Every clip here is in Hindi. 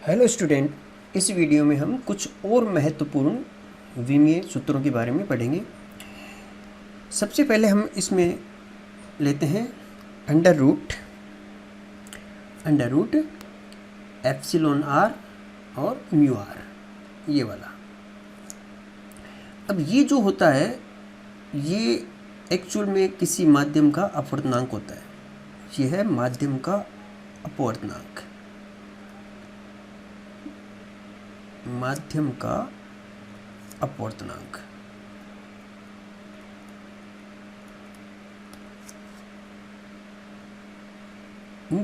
हेलो स्टूडेंट, इस वीडियो में हम कुछ और महत्वपूर्ण विमीय सूत्रों के बारे में पढ़ेंगे। सबसे पहले हम इसमें लेते हैं अंडर रूट एप्सिलॉन आर और म्यू आर, ये वाला। अब ये जो होता है ये एक्चुअल में किसी माध्यम का अपवर्तनांक होता है। ये है माध्यम का अपवर्तनांक, माध्यम का अपवर्तनांक।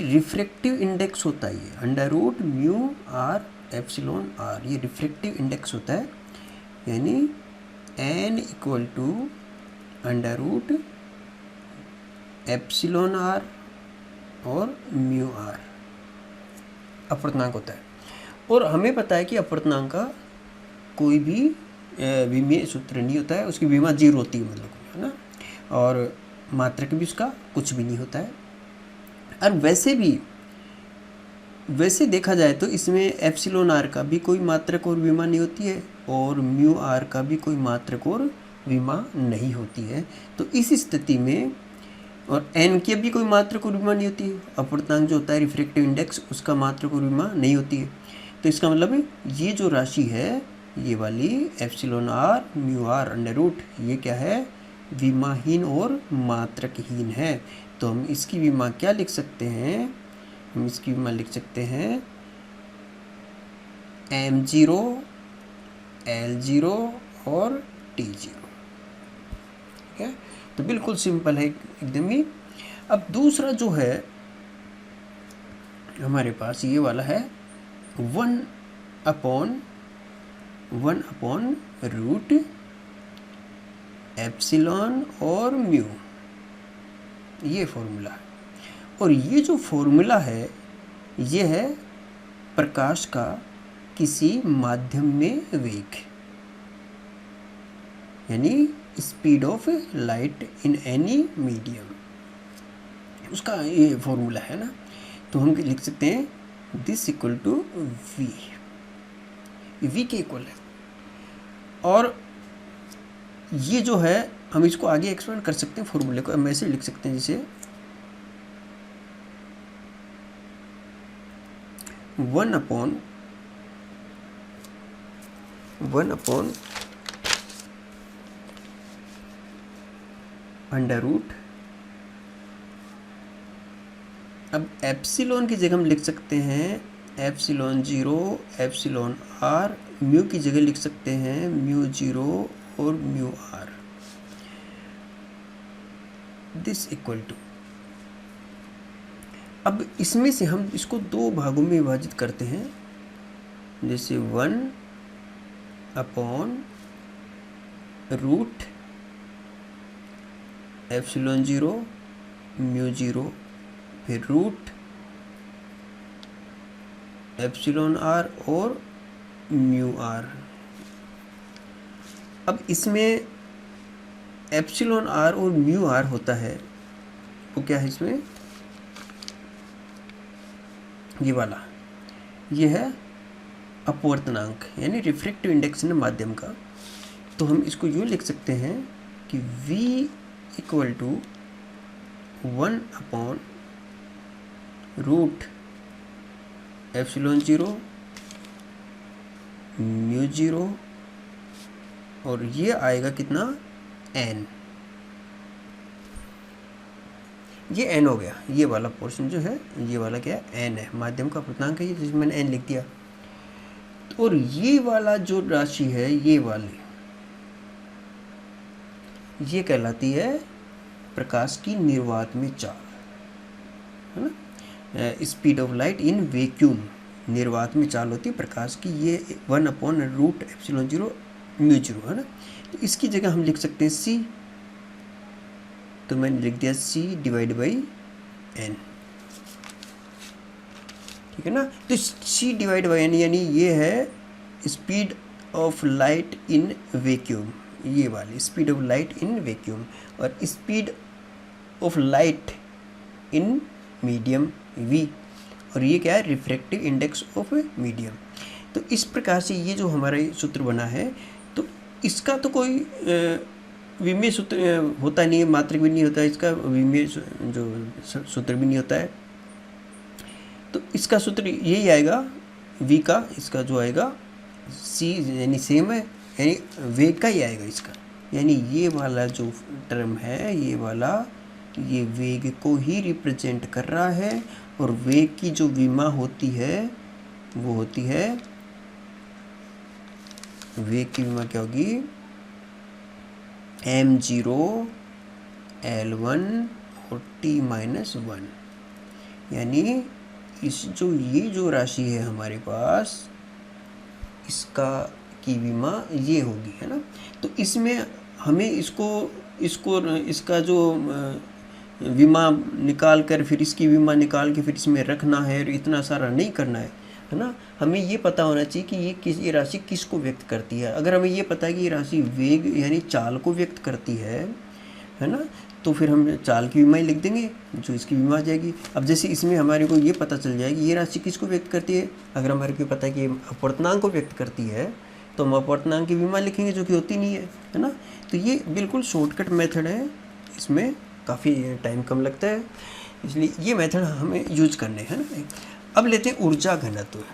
रिफ्रैक्टिव इंडेक्स होता है ये under root mu R epsilon R, ये रिफ्रैक्टिव इंडेक्स होता है। यानी n equal to under root epsilon R और म्यू आर अपवर्तनांक होता है। और हमें पता है कि अपवर्तनांक का कोई भी विमीय सूत्र नहीं होता है, उसकी विमा 0 होती है, मतलब, है ना। और मात्रक भी उसका कुछ भी नहीं होता है। और वैसे देखा जाए तो इसमें एप्सिलॉन आर का भी कोई मात्रक और विमा नहीं होती है और म्यू आर का भी कोई मात्रक और विमा नहीं होती है। तो इस स्थिति में और n की भी कोई मात्रक और विमा नहीं होती है। अपवर्तनांक जो होता है रिफ्रैक्टिव इंडेक्स, उसका मात्रक और विमा नहीं होती है। तो इसका मतलब ये जो राशि है ये वाली epsilon R mu R under root, ये क्या है, विमाहीन और मात्रकहीन है। तो हम इसकी विमा क्या लिख सकते हैं, हम इसकी विमा लिख सकते हैं m0 l0 और t0। ठीक है, तो बिल्कुल सिंपल है एकदम ही। अब दूसरा जो है हमारे पास ये वाला है 1/1 रूट एप्सिलॉन और म्यू, ये फॉर्मूला है। और ये जो फॉर्मूला है ये है प्रकाश का किसी माध्यम में वेग, यानी speed of light in any medium, उसका ये फॉर्मूला है ना। तो हम लिख सकते हैं दिस इक्वल टू वी के इक्वल है। और ये जो है हम इसको आगे एक्सपेंड कर सकते हैं फॉर्मूले को। हम ऐसे लिख सकते हैं जैसे 1/1 अंडर रूट, अब एप्सिलॉन की जगह हम लिख सकते हैं एप्सिलॉन 0 एप्सिलॉन आर, म्यू की जगह लिख सकते हैं म्यू 0 और mu R, this equal to. अब इसमें से हम इसको दो भागों में विभाजित करते हैं, जैसे 1/रूट एप्सिलॉन 0 म्यू 0, फिर रूट एप्सिलॉन आर और म्यू आर। अब इसमें एप्सिलॉन आर और म्यू आर होता है, वो क्या है इसमें, ये वाला, ये है अपवर्तनांक यानी रिफ्रैक्टिव इंडेक्स है माध्यम का। तो हम इसको यूँ लिख सकते हैं कि v इक्वल टू 1/रूट एप्सिलॉन 0 म्यू 0, और ये आएगा कितना, n। ये n हो गया, ये वाला पोर्शन जो है ये वाला क्या है, n है, माध्यम का अपवर्तनांक है ये, जिसमें मैंने n लिख दिया। और ये वाला जो राशि है ये वाली, ये कहलाती है प्रकाश की निर्वात में चाल, है ना। Speed of light in vacuum, निर्वात में चाल होती है प्रकाश की, ये 1/रूट एप्सिलॉन 0 म्यू 0, है ना। तो इसकी जगह हम लिख सकते हैं c, तो मैंने लिख दिया c/n, ठीक है ना। तो c/n यानी ये है speed of light in vacuum, ये वाली speed of light in vacuum, और speed of light in medium v, और ये क्या है, रिफ्रैक्टिव इंडेक्स ऑफ मीडियम। तो इस प्रकार से ये जो हमारा सूत्र बना है, तो इसका तो कोई विमेय सूत्र होता नहीं है, मात्रक भी नहीं होता है, इसका विमेय जो सूत्र भी नहीं होता है। तो इसका सूत्र यही आएगा v का, इसका जो आएगा c यानी सेम है, यानी वेग का ही आएगा इसका, यानी ये वाला जो टर्म है, ये वाला, ये वेग को ही रिप्रेजेंट कर रहा है। और वेग की जो विमा होती है वो होती है, वेग की विमा क्या होगी, m0 L1 और t-1, यानी इस जो ये जो राशि है हमारे पास, इसका की विमा ये होगी, है ना। तो इसमें हमें इसका जो विमा निकाल कर फिर इसकी विमा निकाल के फिर इसमें रखना है, और इतना सारा नहीं करना है ना। हमें ये पता होना चाहिए कि ये राशि किसको व्यक्त करती है। अगर हमें ये पता है कि ये राशि वेग यानी चाल को व्यक्त करती है ना, तो फिर हम चाल की विमा ही लिख देंगे, जो इसकी विमा आ जाएगी। अब जैसे इसमें हमारे को ये पता चल जाएगी ये राशि किसको व्यक्त करती है, अगर हमारे को पता है कि अपवर्तनांक को व्यक्त करती है, तो हम अपवर्तनांक की विमा लिखेंगे, जो कि होती नहीं है ना। तो ये बिल्कुल शॉर्टकट मेथड है, इसमें काफ़ी टाइम कम लगता है, इसलिए ये मेथड हमें यूज करने हैं ना। अब लेते हैं ऊर्जा घनत्व।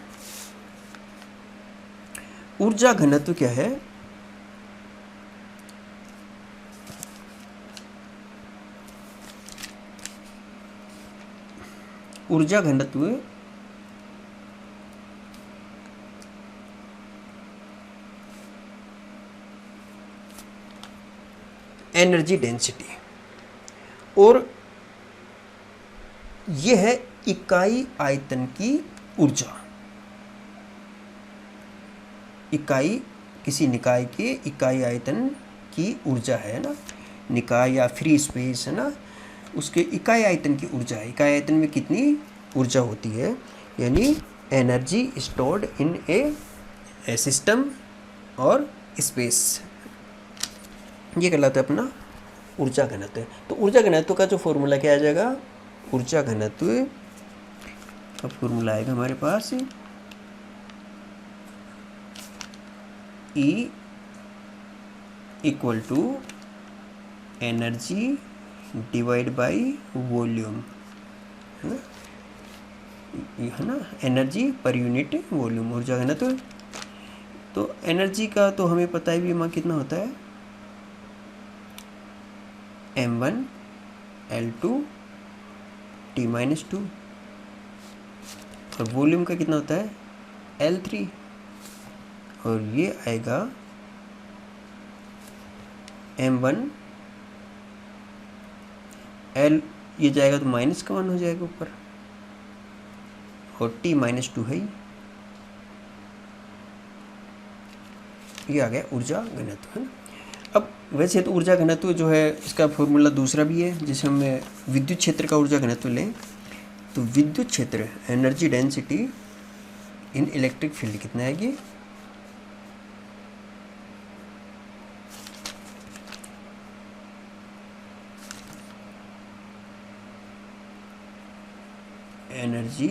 ऊर्जा घनत्व क्या है, ऊर्जा घनत्व एनर्जी डेंसिटी, और यह है इकाई आयतन की ऊर्जा। इकाई किसी निकाय के इकाई आयतन की ऊर्जा है ना, निकाय या फ्री स्पेस है ना, उसके इकाई आयतन की ऊर्जा है। इकाई आयतन में कितनी ऊर्जा होती है, यानी energy stored in A system और स्पेस, ये कहलाता है अपना ऊर्जा घनत्व। तो ऊर्जा घनत्व का जो फॉर्मूला क्या आ जाएगा, ऊर्जा घनत्व का फॉर्मूला आएगा हमारे पास E equal to energy divide by volume, है ना, एनर्जी पर यूनिट वॉल्यूम, ऊर्जा घनत्व। तो एनर्जी का तो हमें पता है भी वहाँ कितना होता है, m1 L2 t-2, और वॉल्यूम का कितना होता है L3, और ये आएगा m1 L, ये जाएगा तो माइनस का 1 हो जाएगा ऊपर, और t-2 है, ये आ गया ऊर्जा घनत्व, है ना। अब वैसे तो ऊर्जा घनत्व जो है इसका फॉर्मूला दूसरा भी है, जैसे हम विद्युत क्षेत्र का ऊर्जा घनत्व लें, तो विद्युत क्षेत्र energy density in electric field कितना आएगी, energy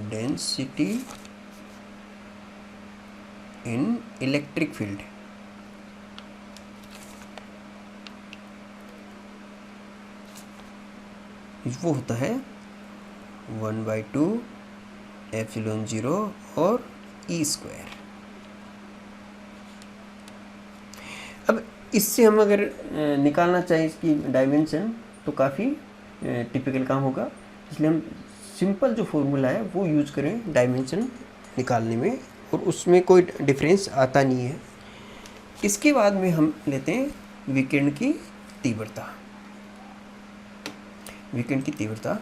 density in electric field, वो होता है 1/2 ε0 और E²। अब इससे हम अगर निकालना चाहें इसकी डायमेंशन, तो काफ़ी टिपिकल काम होगा, इसलिए हम सिंपल जो फॉर्मूला है वो यूज करें डायमेंशन निकालने में, और उसमें कोई डिफरेंस आता नहीं है। इसके बाद में हम लेते हैं विकिरण की तीव्रता। विकिरण की तीव्रता,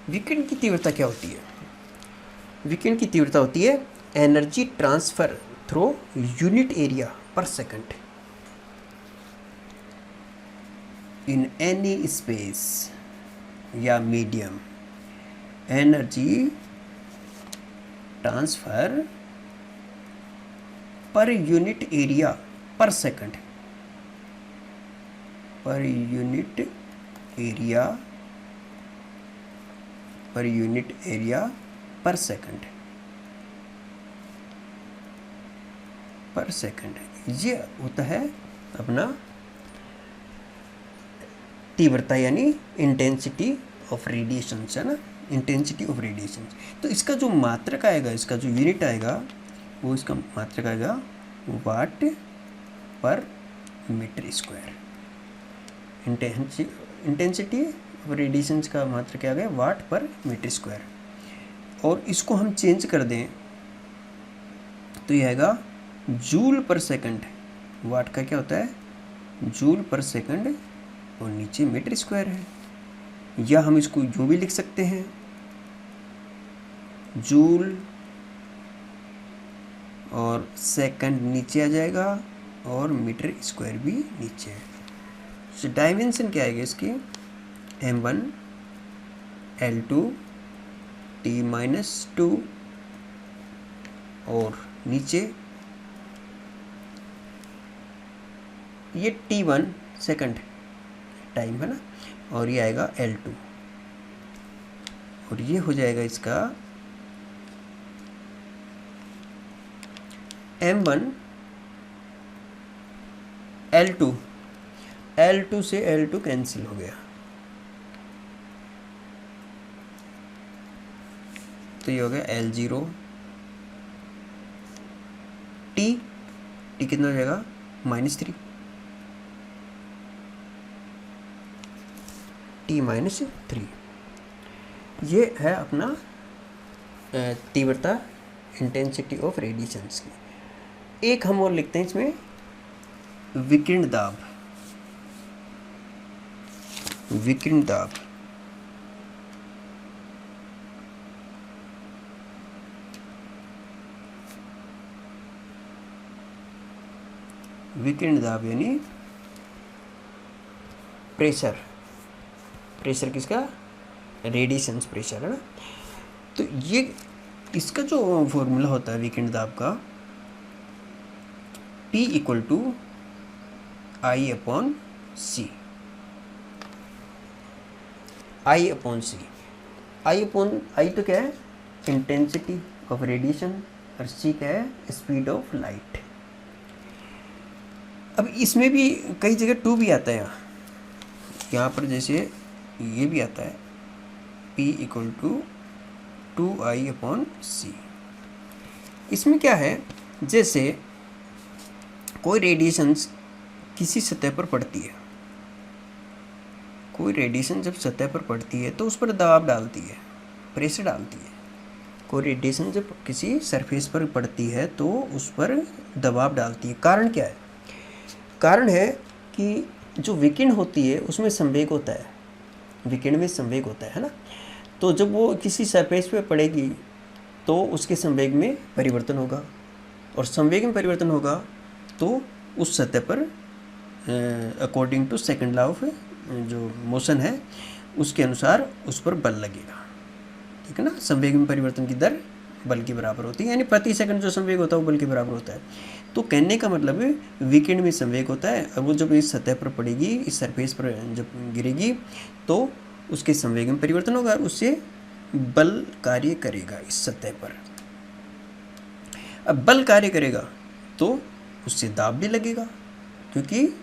विकिरण की तीव्रता क्या होती है, विकिरण की तीव्रता होती है energy transfer through unit area पर सेकंड इन एनी स्पेस या medium, energy transfer per unit area पर सेकंड पर यूनिट एरिया पर सेकंड। ये होता है अपना तीव्रता यानी इंटेंसिटी ऑफ रेडिएशन, है ना, इंटेंसिटी ऑफ रेडिएशन। तो इसका जो मात्रक आएगा, इसका जो यूनिट आएगा वो, इसका मात्रक आएगा वाट पर metre square. Intensity of radiation का मात्रक क्या आ गया, वाट पर मीटर स्क्वायर। और इसको हम चेंज कर दें तो ये आएगा जूल पर सेकंड। वाट का क्या होता है, जूल पर सेकंड, और नीचे मीटर स्क्वायर है। या हम इसको जो भी लिख सकते हैं, जूल और सेकंड नीचे आ जाएगा और मीटर स्क्वायर भी नीचे है। तो डायमेंशन क्या आएगा इसकी, m1 L2 T-2 और नीचे ये T1 सेकंड टाइम है ना, और ये आएगा L2, और ये हो जाएगा इसका m1 L2 से L2 कैंसिल हो गया, तो ये हो गया L0 T कितना हो जाएगा, -3 T-3। ये है अपना तीव्रता, इंटेंसिटी ऑफ रेडिएशंस की। एक हम और लिखते हैं इसमें विकिरण दाब। विकिरण दाब यानी प्रेशर किसका, रेडिएशंस प्रेशर, है ना। तो ये इसका जो फॉर्मूला होता है विकिरण दाब का, P = I/C। I तो क्या है, इंटेंसिटी ऑफ रेडिएशन, और C क्या है, स्पीड ऑफ लाइट। अब इसमें भी कई जगह 2 भी आता है। यहाँ पर जैसे ये भी आता है P = 2I/C। इसमें क्या है, जैसे कोई रेडिएशंस किसी सतह पर पड़ती है, कोई रेडिएशन जब सतह पर पड़ती है तो उस पर दबाव डालती है, प्रेशर डालती है। कोई रेडिएशन जब किसी सरफेस पर पड़ती है तो उस पर दबाव डालती है। कारण क्या है, कारण है कि जो विकिरण होती है उसमें संवेग होता है, विकिरण में संवेग होता है ना। तो जब वो किसी सरफेस पे पड़ेगी तो उसके संवेग में परिवर्तन होगा, और संवेग में परिवर्तन होगा तो उस सतह पर according to second law of जो मोशन है उसके अनुसार उस पर बल लगेगा, ठीक है ना। संवेग में परिवर्तन की दर बल के बराबर होती है, यानी प्रति सेकंड जो संवेग होता है वो बल के बराबर होता है। तो कहने का मतलब है विकिरण में संवेग होता है, और वो जब इस सतह पर पड़ेगी, इस सरफेस पर जब गिरेगी तो उसके संवेग में परिवर्तन होगा और उससे बल कार्य करेगा इस सतह पर। अब बल कार्य करेगा तो उससे दाब भी लगेगा, क्योंकि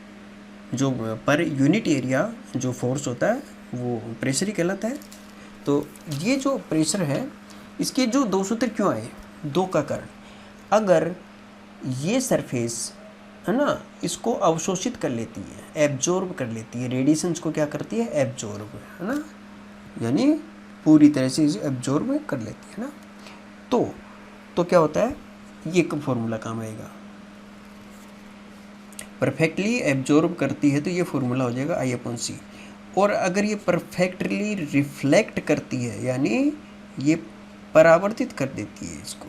जो पर यूनिट एरिया जो फोर्स होता है वो प्रेशर ही कहलाता है। तो ये जो प्रेशर है इसके जो 2 सूत्र क्यों आए, 2 का कारण, अगर ये सरफेस है ना इसको अवशोषित कर लेती है, एब्जॉर्ब कर लेती है, रेडिएशंस को क्या करती है, एब्जॉर्ब, है ना, यानी पूरी तरह से इसे एब्जॉर्ब कर लेती है ना। तो क्या होता है, ये फॉर्मूला काम आएगा, परफेक्टली एब्जॉर्ब करती है तो ये फॉर्मूला हो जाएगा I/C। और अगर ये परफेक्टली रिफ्लेक्ट करती है, यानी ये परावर्तित कर देती है इसको,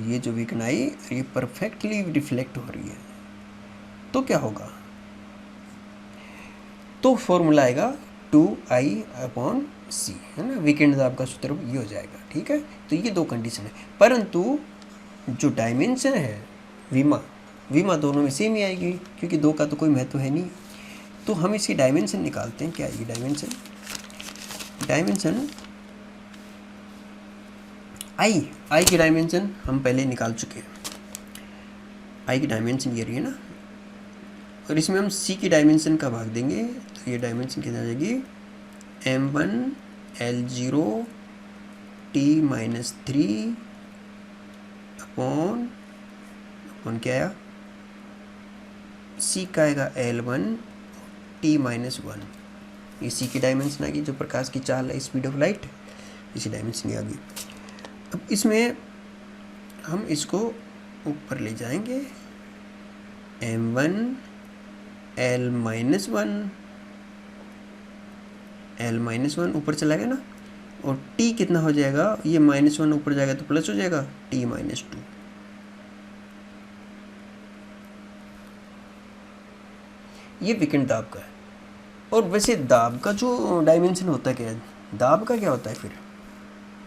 ये जो विकिरण आई ये परफेक्टली रिफ्लेक्ट हो रही है, तो क्या होगा, तो फॉर्मूला आएगा 2I/C, है ना। विकिरण दाब का सूत्र ये हो जाएगा, ठीक है। तो ये 2 कंडीशन है, परंतु जो डायमेंशन है विमा, विमा दोनों में सेम ही आएगी क्योंकि दो का तो कोई महत्व है नहीं। तो हम इसकी डायमेंशन निकालते हैं। क्या आएगी डायमेंशन? डायमेंशन आई की डायमेंशन हम पहले निकाल चुके हैं। आई की डायमेंशन ये रही है ना, और इसमें हम सी की डायमेंशन का भाग देंगे तो ये डायमेंशन कितना आ जाएगी? m1 L0 t-3 अपॉन क्या आया? सी का आएगा L1 t-1। ये सी की डायमेंशन आ गई, जो प्रकाश की चाल है, स्पीड ऑफ लाइट, इसी डायमेंशन की आ गई। अब इसमें हम इसको ऊपर ले जाएंगे, m1 L-1 ऊपर चला गया ना, और t कितना हो जाएगा? ये -1 ऊपर जाएगा तो प्लस हो जाएगा t-2। ये विकिरण दाब का है। और वैसे दाब का जो डायमेंशन होता है क्या है? दाब का क्या होता है फिर?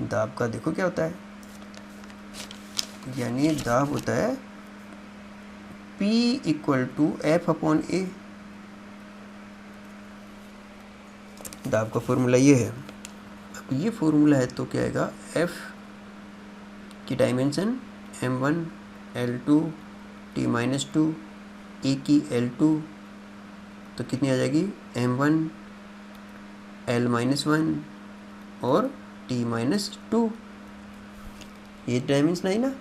दाब का देखो क्या होता है, यानी दाब होता है P = F/A। दाब का फॉर्मूला ये है। अब ये फॉर्मूला है तो क्या आएगा? F की dimension m1 L2 t-2, A की L2 तो कितनी आ जाएगी? m1 L-1 और t-2। ये डायमेंशन आई ना,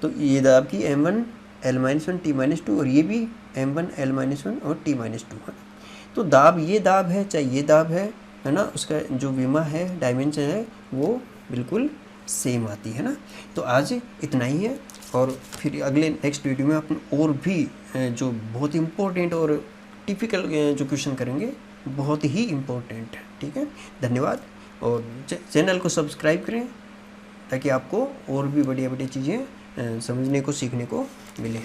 तो ये दाब की m1 L-1 t-2 और ये भी m1 L-1 और t-2 है। तो दाब ये दाब है चाहे ये दाब है ना, उसका जो विमा है, डायमेंशन है, वो बिल्कुल सेम आती है ना। तो आज इतना ही है, और फिर अगले नेक्स्ट वीडियो में अपन और भी जो बहुत इम्पोर्टेंट और टिपिकल जो क्वेश्चन करेंगे, बहुत ही इम्पोर्टेंट है। ठीक है, धन्यवाद। और चैनल को सब्सक्राइब करें ताकि आपको और भी बढ़िया बढ़िया चीज़ें समझने को, सीखने को मिले।